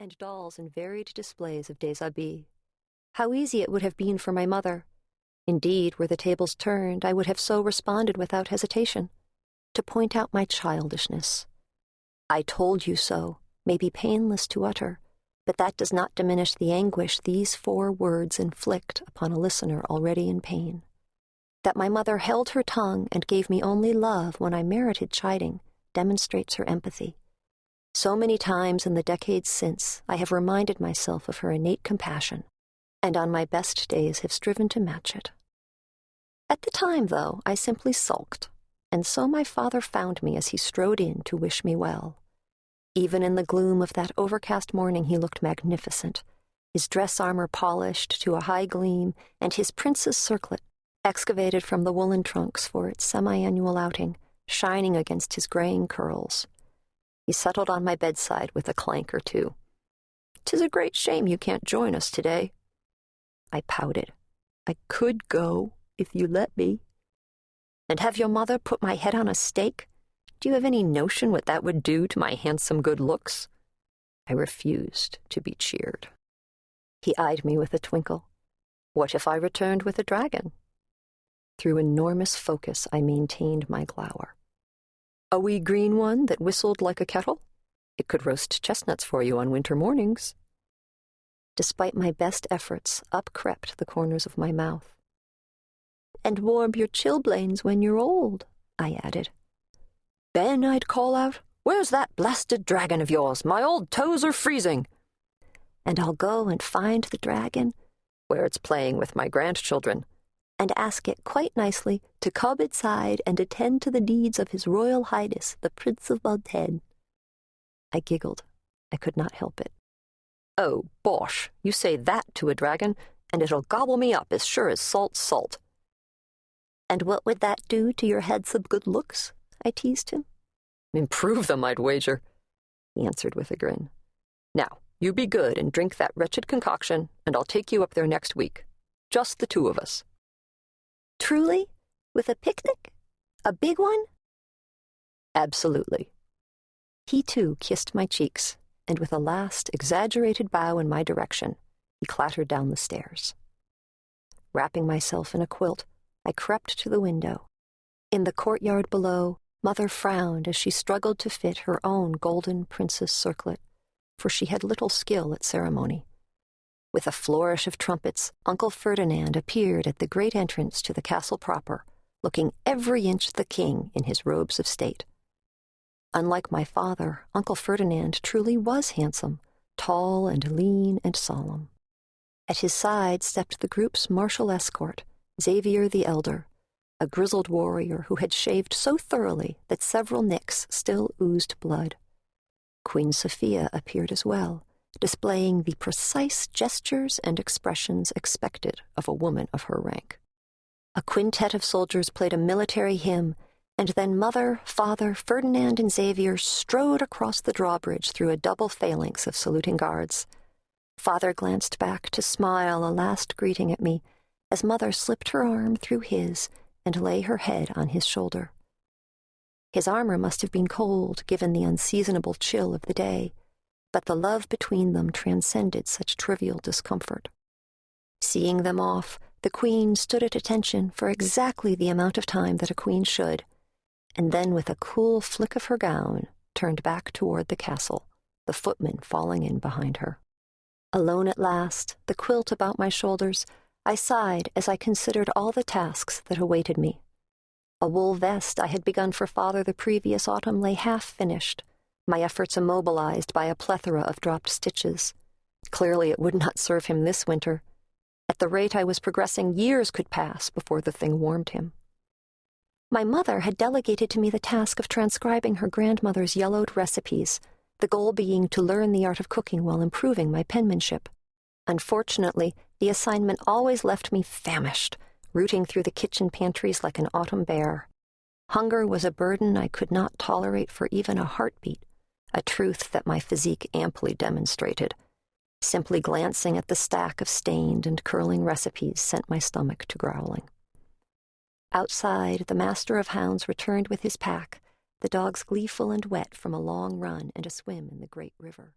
and dolls in varied displays of déshabillé. How easy it would have been for my mother. Indeed, were the tables turned, I would have so responded without hesitation, to point out my childishness. "I told you so" may be painless to utter, but that does not diminish the anguish these 4 words inflict upon a listener already in pain. That my mother held her tongue and gave me only love when I merited chiding demonstrates her empathy. So many times in the decades since, I have reminded myself of her innate compassion, and on my best days have striven to match it. At the time, though, I simply sulked, and so my father found me as he strode in to wish me well. Even in the gloom of that overcast morning he looked magnificent, his dress armor polished to a high gleam, and his prince's circlet, excavated from the woolen trunks for its semi-annual outing, shining against his graying curls. He settled on my bedside with a clank or two. "'Tis a great shame you can't join us today." I pouted. "I could go, if you let me." "And have your mother put my head on a stake? Do you have any notion what that would do to my handsome good looks?" I refused to be cheered. He eyed me with a twinkle. "What if I returned with a dragon?" Through enormous focus I maintained my glower. "A wee green one that whistled like a kettle? It could roast chestnuts for you on winter mornings." Despite my best efforts, up crept the corners of my mouth. "And warm your chilblains when you're old," I added. "Then I'd call out, 'Where's that blasted dragon of yours? My old toes are freezing!' And I'll go and find the dragon, where it's playing with my grandchildren, and ask it quite nicely to come inside and attend to the needs of His Royal Highness, the Prince of Montaigne." I giggled. I could not help it. "Oh, bosh, you say that to a dragon, and it'll gobble me up as sure as salt's salt." "And what would that do to your handsome good looks?" I teased him. "Improve them, I'd wager," he answered with a grin. "Now, you be good and drink that wretched concoction, and I'll take you up there next week. Just the 2 of us." "Truly? With a picnic? A big one?" "Absolutely." He, too, kissed my cheeks, and with a last exaggerated bow in my direction, he clattered down the stairs. Wrapping myself in a quilt, I crept to the window. In the courtyard below, Mother frowned as she struggled to fit her own golden princess circlet, for she had little skill at ceremony. With a flourish of trumpets, Uncle Ferdinand appeared at the great entrance to the castle proper, looking every inch the king in his robes of state. Unlike my father, Uncle Ferdinand truly was handsome, tall and lean and solemn. At his side stepped the group's martial escort, Xavier the Elder, a grizzled warrior who had shaved so thoroughly that several nicks still oozed blood. Queen Sophia appeared as well, displaying the precise gestures and expressions expected of a woman of her rank. A quintet of soldiers played a military hymn, and then Mother, Father, Ferdinand, and Xavier strode across the drawbridge through a double phalanx of saluting guards. Father glanced back to smile a last greeting at me as Mother slipped her arm through his and lay her head on his shoulder. His armor must have been cold, given the unseasonable chill of the day, but the love between them transcended such trivial discomfort. Seeing them off, the Queen stood at attention for exactly the amount of time that a queen should, and then with a cool flick of her gown, turned back toward the castle, the footman falling in behind her. Alone at last, the quilt about my shoulders, I sighed as I considered all the tasks that awaited me. A wool vest I had begun for Father the previous autumn lay half finished, my efforts immobilized by a plethora of dropped stitches. Clearly it would not serve him this winter. At the rate I was progressing, years could pass before the thing warmed him. My mother had delegated to me the task of transcribing her grandmother's yellowed recipes, the goal being to learn the art of cooking while improving my penmanship. Unfortunately, the assignment always left me famished, rooting through the kitchen pantries like an autumn bear. Hunger was a burden I could not tolerate for even a heartbeat, a truth that my physique amply demonstrated. Simply glancing at the stack of stained and curling recipes sent my stomach to growling. Outside, the master of hounds returned with his pack, the dogs gleeful and wet from a long run and a swim in the great river.